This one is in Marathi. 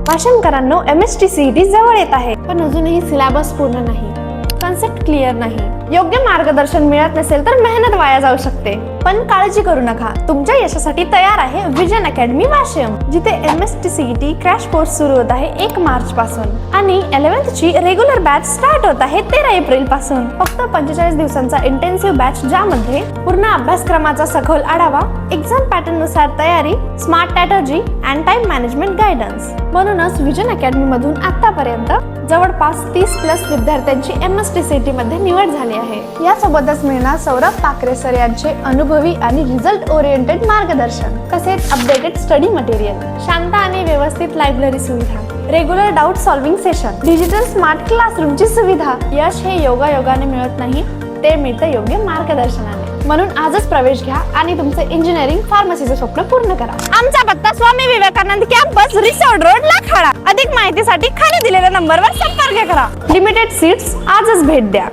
भाषणकरांनो, MSTCET जवळ येत आहे, पण अजूनही सिलेबस पूर्ण नाही, कन्सेप्ट क्लिअर नाही, योग्य मार्गदर्शन मिळत नसेल तर मेहनत वाया जाऊ शकते. पण काळजी करू नका, तुमच्या यशासाठी तयार आहे विजन अकॅडमी वाशिम, जिथे MSTCET क्रॅश कोर्स सुरू होत आहे 1 मार्च पासून आणि 11th ची रेग्युलर बॅच स्टार्ट होत आहे 13 एप्रिल पासून. फक्त 45 दिवसांचा इंटेन्सिव्ह बॅच, ज्यामध्ये पूर्ण अभ्यासक्रमाचा सखोल आढावा, एक्झाम पॅटर्न नुसार तयारी, smart strategy and time management guidance. म्हणूनच विजन अकॅडमी मधून आतापर्यंत जवळपास 30+ विद्यार्थ्यांची MSTCET मध्ये निवड झाली आहे. यासोबतच मिळणार सौरभ पाकरे सर यांचे अनुभवी आणि रिझल्ट ओरिएंटेड मार्गदर्शन, तसेच अपडेटेड स्टडी मटेरियल, शांत आणि व्यवस्थित लायब्ररी सुविधा, regular doubt solving session, digital smart क्लासरूमची सुविधा. यश हे योगायोगाने मिळत नाही, ते मिळतं योग्य मार्गदर्शनाने. म्हणून आजच प्रवेश घ्या आणि तुमचे इंजिनिअरिंग फार्मसीचे स्वप्न पूर्ण करा. आमचा पत्ता Swami Vivekananda campus, resort road, लाखाडा. अधिक माहितीसाठी खाली दिलेल्या नंबरवर संपर्क करा. लिमिटेड सीट्स, आजच भेट द्या.